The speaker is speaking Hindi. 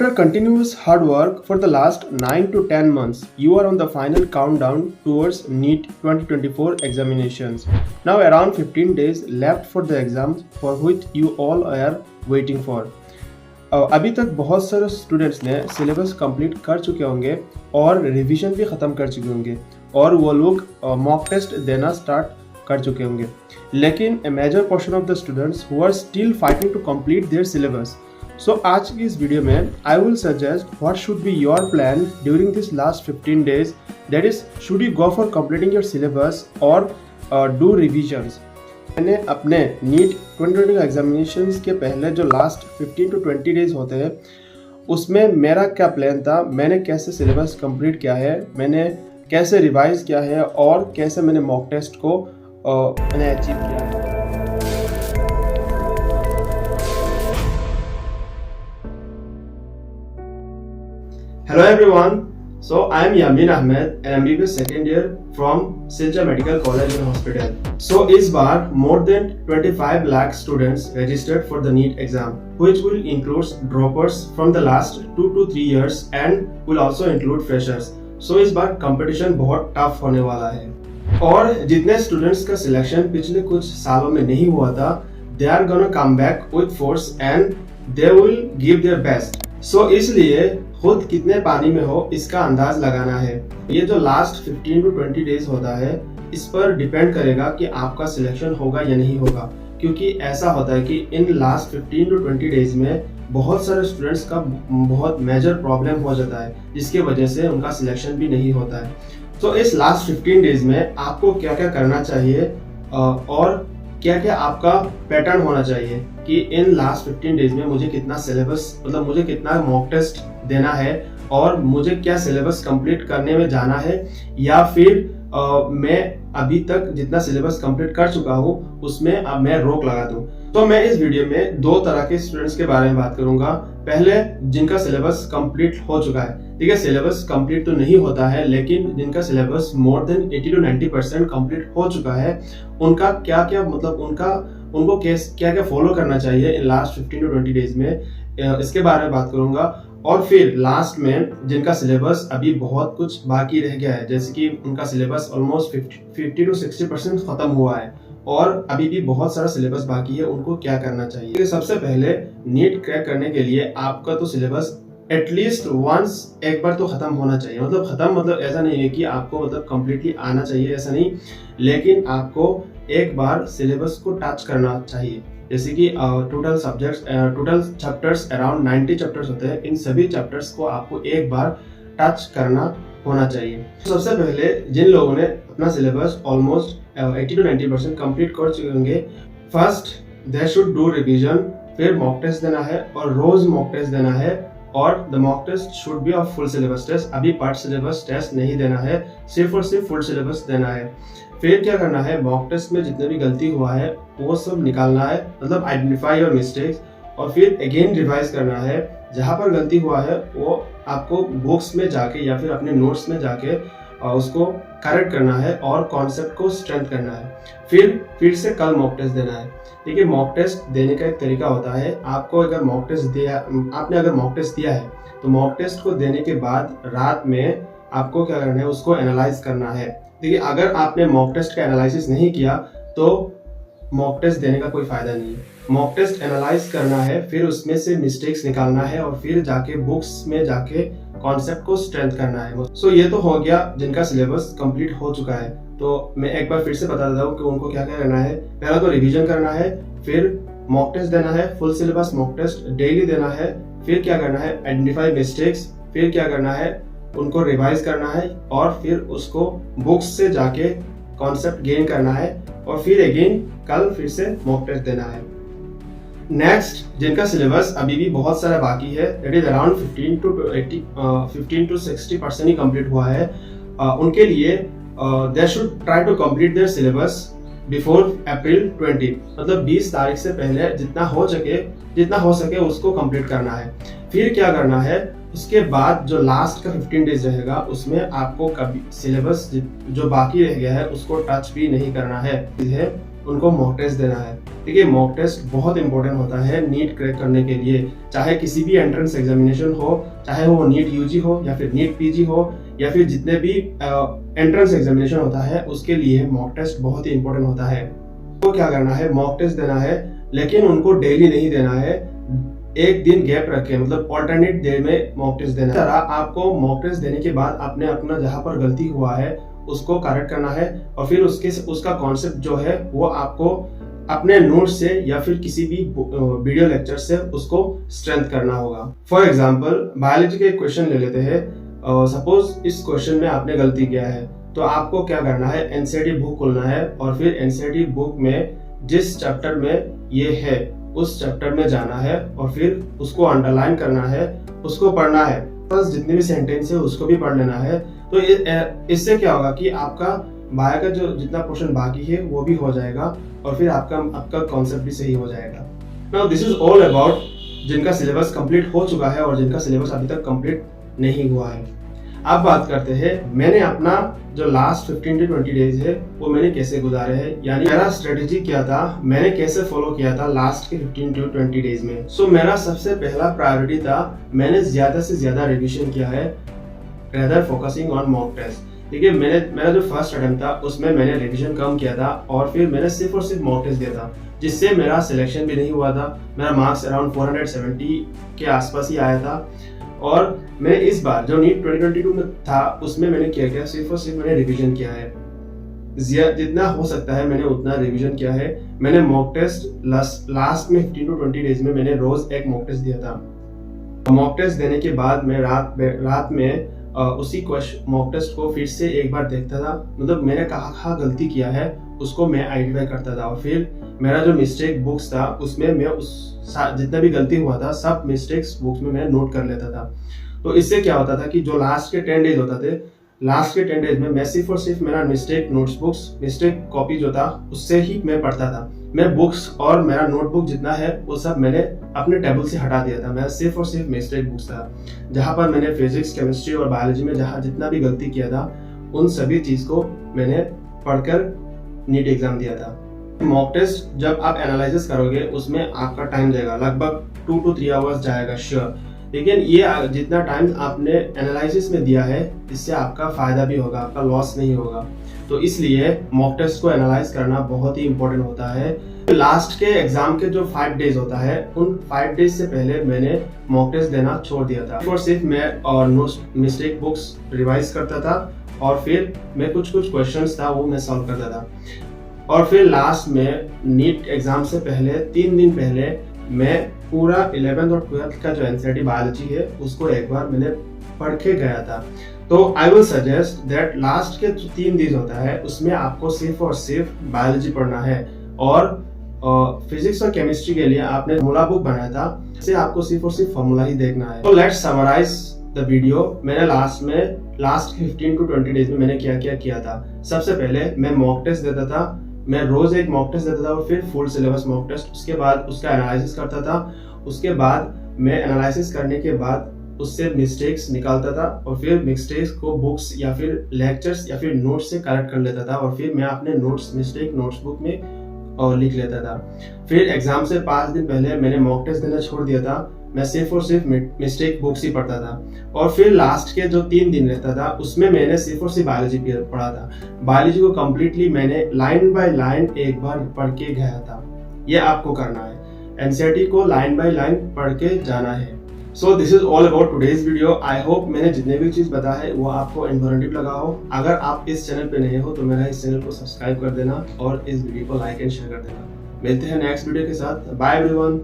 After continuous hard work for the last 9 to 10 months, you are on the final countdown towards NEET 2024 examinations. Now around 15 days left for the exams for which you all are waiting for. अभी तक बहुत सारे स्टूडेंट्स ने सिलेबस कंप्लीट कर चुके होंगे और रिवीजन भी ख़त्म कर चुके होंगे और वो लोग मॉक टेस्ट देना स्टार्ट कर चुके होंगे, लेकिन a major portion of the students who are still fighting to complete their syllabus. So आज की इस वीडियो में I will suggest what should be your plan during this last 15 days. That is, should you go for completing your syllabus or do revisions. मैंने अपने NEET 2020 एग्जामिनेशंस के पहले जो लास्ट 15 to 20 डेज होते हैं उसमें मेरा क्या प्लान था, मैंने कैसे सिलेबस कंप्लीट किया है, मैंने कैसे रिवाइज किया है और कैसे मैंने मॉक टेस्ट को मैंने अचीव किया है। Hello everyone, so I am Yamin Ahmed and MBBS second year from Silja Medical College and Hospital. So इस बार more than 25 lakh students registered for the NEET exam, which will include droppers from the last 2 to 3 years and will also include freshers. So इस बार competition बहुत tough होने वाला है और जितने students का selection पिछले कुछ सालों में नहीं हुआ था, they are gonna come back with force and they will give their best. So इसलिए खुद कितने पानी में हो इसका अंदाज लगाना है। ये जो लास्ट 15 to 20 डेज होता है इस पर डिपेंड करेगा कि आपका सिलेक्शन होगा या नहीं होगा, क्योंकि ऐसा होता है कि इन लास्ट 15 to 20 डेज में बहुत सारे स्टूडेंट्स का बहुत मेजर प्रॉब्लम हो जाता है जिसकी वजह से उनका सिलेक्शन भी नहीं होता है। तो इस लास्ट 15 डेज में आपको क्या क्या करना चाहिए और क्या क्या आपका पैटर्न होना चाहिए कि इन लास्ट 15 डेज में मुझे कितना सिलेबस मतलब मुझे कितना मॉक टेस्ट देना है और मुझे क्या सिलेबस कंप्लीट करने में जाना है या फिर मैं अभी तक जितना सिलेबस कंप्लीट कर चुका हूँ उसमें अब मैं रोक लगा दूँ। तो मैं इस वीडियो में दो तरह के स्टूडेंट्स के बारे में बात करूंगा। पहले जिनका सिलेबस कंप्लीट हो चुका है, ठीक है, सिलेबस कंप्लीट तो नहीं होता है लेकिन जिनका syllabus more than 80 to 90% complete हो चुका है, उनका क्या क्या मतलब उनको क्या क्या फॉलो करना चाहिए इन लास्ट 15 to 20 डेज में, इसके बारे में बात करूंगा। और फिर लास्ट में जिनका सिलेबस अभी बहुत कुछ बाकी रह गया है, जैसे कि उनका सिलेबस ऑलमोस्ट 50 to 60% खत्म हुआ है और अभी भी बहुत सारा सिलेबस बाकी है, उनको क्या करना चाहिए। सबसे पहले नीट क्रैक करने के लिए आपका तो सिलेबस एटलीस्ट वंस एक बार तो खत्म होना चाहिए। मतलब ऐसा नहीं है कि आपको मतलब कंप्लीटली आना चाहिए, ऐसा नहीं, लेकिन आपको एक बार सिलेबस को टच करना चाहिए। जैसे कि टोटल चैप्टर्स अराउंड 90 चैप्टर्स होते हैं, इन सभी चैप्टर्स को आपको एक बार टच करना होना चाहिए। सबसे पहले जिन लोगों ने अपना सिलेबस ऑलमोस्ट 80 to 90% कंप्लीट कर चुके होंगे, first they should do revision, फिर मॉक टेस्ट देना है और रोज मॉक टेस्ट देना है और the mock test should be of full syllabus test. अभी पार्ट सिलेबस टेस्ट नहीं देना है, सिर्फ और सिर्फ फुल सिलेबस देना है। फिर क्या करना है, मॉक टेस्ट में जितने भी गलती हुआ है वो सब निकालना है, मतलब आइडेंटिफाई योर मिस्टेक्स, और फिर अगेन रिवाइज करना है। जहाँ पर गलती हुआ है वो आपको बुक्स में जाके या फिर अपने नोट्स में जाके उसको करेक्ट करना है और कॉन्सेप्ट को स्ट्रेंथ करना है। फिर से कल मॉक टेस्ट देना है। देखिए, मॉक टेस्ट देने का एक तरीका होता है, आपको अगर मॉक टेस्ट दिया है तो मॉक टेस्ट को देने के बाद रात में आपको क्या करना है, उसको एनालाइज करना है। देखिए, अगर आपने मॉक टेस्ट का एनालिसिस नहीं किया तो मॉक टेस्ट देने का कोई फायदा नहीं है। मॉक टेस्ट एनालाइज करना है, फिर उसमें से मिस्टेक्स निकालना है और फिर जाके बुक्स में जाके कॉन्सेप्ट को स्ट्रेंथ करना है। सो ये तो हो गया जिनका सिलेबस कंप्लीट हो चुका है। तो मैं एक बार फिर से बता देता हूँ कि उनको क्या क्या करना है। पहला तो रिवीजन करना है, फिर मॉक टेस्ट देना है, full syllabus mock test daily देना है। फिर क्या करना है, आइडेंटिफाई मिस्टेक्स, फिर क्या करना है, उनको रिवाइज करना है और फिर उसको बुक्स से जाके कॉन्सेप्ट गेन करना है और फिर अगेन कल फिर से मॉक टेस्ट देना है। नेक्स्ट, जिनका सिलेबस अभी भी बहुत सारा बाकी है, दैट इज अराउंड 15 to 60% ही कंप्लीट हुआ है, उनके लिए they should try to complete their syllabus before April 20, मतलब 20 तारीख से पहले जितना हो सके उसको कंप्लीट करना है। फिर क्या करना है, उसके बाद जो लास्ट का 15 डेज रहेगा उसमें आपको कभी सिलेबस जो बाकी रह गया है उसको टच भी नहीं करना है, उनको मॉक टेस्ट देना है। देखिए मॉक टेस्ट बहुत इंपॉर्टेंट होता है नीट क्रैक करने के लिए, चाहे किसी भी एंट्रेंस एग्जामिनेशन हो, चाहे वो नीट यूजी हो या फिर नीट पीजी हो या फिर जितने भी एंट्रेंस एग्जामिनेशन होता है उसके लिए मॉक टेस्ट बहुत ही इंपॉर्टेंट होता है। तो क्या करना है, मॉक टेस्ट देना है, लेकिन उनको डेली नहीं देना है, एक दिन गैप रखे, मतलब ऑल्टरनेट डे में मॉक टेस्ट देना है। आपको मॉक टेस्ट देने के बाद आपने अपना जहां पर गलती हुआ है उसको करेक्ट करना है और फिर उसका कॉन्सेप्ट जो है वो आपको अपने नोट से या फिर किसी भी वीडियो लेक्चर से उसको स्ट्रेंथ करना होगा। फॉर एग्जांपल बायोलॉजी के क्वेश्चन ले लेते हैं। सपोज इस क्वेश्चन में आपने गलती किया है, तो आपको क्या करना है, एनसीईआरटी बुक खोलना है और फिर एनसीईआरटी बुक में जिस चैप्टर में ये है उस चैप्टर में जाना है और फिर उसको अंडरलाइन करना है, उसको पढ़ना है, बस जितने भी सेंटेंस है उसको भी पढ़ लेना है। तो इससे क्या होगा कि आपका बायो का जो जितना पोर्शन बाकी है वो भी हो जाएगा और फिर आपका कॉन्सेप्ट भी सही हो जाएगा। Now this is all about जिनका सिलेबस कंप्लीट हो चुका है और जिनका सिलेबस अभी तक कंप्लीट नहीं हुआ है। अब बात करते हैं मैंने अपना जो लास्ट 15 to 20 डेज है वो मैंने कैसे गुजारे हैं, यानी मेरा स्ट्रेटेजी क्या था, मैंने कैसे फॉलो किया था लास्ट के 15 to 20 डेज में। सो मेरा सबसे पहला प्रायोरिटी था, मैंने ज्यादा से ज्यादा रिवीजन किया है rather focusing on mock test. देखिए मेरा जो फर्स्ट अटेम्प्ट था उसमें मैंने रिवीजन कम किया था और फिर मैंने सिर्फ और सिर्फ मॉक टेस्ट दिया था, जिससे मेरा सिलेक्शन भी नहीं हुआ था। मेरा मार्क्स अराउंड 470 के आसपास ही आया था। और मैं इस बार जो नीट 2022 में था उसमें मैंने क्या सिर्फ और सिर्फ मैंने रिवीजन किया है, जितना हो सकता है मैंने उतना रिवीजन किया है। मैंने मॉक टेस्ट लास्ट में 15 to 20 डेज में मैंने रोज एक मॉक टेस्ट दिया था। मॉक टेस्ट देने के बाद मैं रात में उसी मॉक टेस्ट को फिर से एक बार देखता था, मतलब मैंने कहाँ गलती किया है उसको मैं आइडेंटिफाई करता था और फिर मेरा जो मिस्टेक बुक्स था उसमें मैं जितना भी गलती हुआ था सब मिस्टेक्स बुक्स में मैं नोट कर लेता था। तो इससे क्या होता था कि जो लास्ट के 10 डेज होते थे, लास्ट के 10 डेज में मैं सिर्फ और सिर्फ मेरा मिस्टेक नोट्सबुक्स, मिस्टेक कॉपी जो था उससे ही मैं पढ़ता था। मैं बुक्स और मेरा नोटबुक जितना है वो सब मैंने अपने टेबल से हटा दिया था। मेरा सिर्फ और सिर्फ मिस्टेक बुक्स था, जहाँ पर मैंने फिजिक्स, केमिस्ट्री और बायोलॉजी में जहाँ जितना भी गलती किया था उन सभी चीज को मैंने पढ़कर नीट एग्जाम दिया था। मॉक टेस्ट जब आप एनालिसिस करोगे उसमें आपका टाइम जाएगा, लगभग 2 to 3 आवर्स जाएगा श्योर, लेकिन ये जितना टाइम आपने एनालिसिस में दिया है इससे आपका फायदा भी होगा, आपका लॉस नहीं होगा। तो इसलिए मॉक टेस्ट को एनालाइज करना बहुत ही इंपॉर्टेंट होता है। लास्ट के एग्जाम के जो 5 डेज होता है उन 5 डेज से पहले मैंने मॉक टेस्ट देना छोड़ दिया था और सिर्फ मैं और मिस्टेक बुक्स रिवाइज करता था और फिर मैं कुछ क्वेश्चंस था वो मैं सॉल्व करता था। और फिर लास्ट में नीट एग्जाम से पहले 3 दिन पहले मैं पूरा 11th और 12th का जो एनसीईआरटी बायोलॉजी है उसको एक बार मैंने पढ़ के गया था। तो I will suggest that last के जो 3 दिन होता है उसमें आपको सिर्फ और सिर्फ बायोलॉजी पढ़ना है और फिजिक्स और केमिस्ट्री के लिए आपने फॉर्मूला बुक बनाया था, इससे आपको सिर्फ और सिर्फ फॉर्मूला ही देखना है। तो लेट्स समराइज द वीडियो। मैंने लास्ट 15 to 20 डेज में मैंने क्या किया था। सबसे पहले मैं मॉक टेस्ट देता था, मैं रोज एक मॉक टेस्ट देता था और फिर फुल सिलेबस मॉक टेस्ट, उसके बाद उसका एनालिसिस करता था। उसके बाद मैं एनालिसिस करने के बाद उससे मिस्टेक्स निकालता था और फिर मिस्टेक्स को बुक्स या फिर लेक्चर्स या फिर नोट्स से करेक्ट कर लेता था और फिर मैं अपने नोट्सबुक में और लिख लेता था। फिर एग्जाम से 5 दिन पहले मैंने मॉक टेस्ट देना छोड़ दिया था, मैं सिर्फ और सिर्फ मिस्टेक बुक्स ही पढ़ता था। और फिर लास्ट के जो 3 दिन रहता था उसमें मैंने सिर्फ और सिर्फ बायोलॉजी पढ़ा था। बायोलॉजी को कम्प्लीटली मैंने लाइन बाय लाइन एक बार पढ़ के गया था। ये आपको करना है, एनसीईआरटी को लाइन बाय लाइन पढ़ के जाना है। So this is all about today's video. I hope मैंने जितने भी चीज बताया है वो आपको इन्फॉर्मेटिव लगा हो। अगर आप इस चैनल पे नए हो तो मेरा इस चैनल को सब्सक्राइब कर देना और इस वीडियो को लाइक एंड शेयर कर देना। मिलते हैं नेक्स्ट वीडियो के साथ। Bye everyone.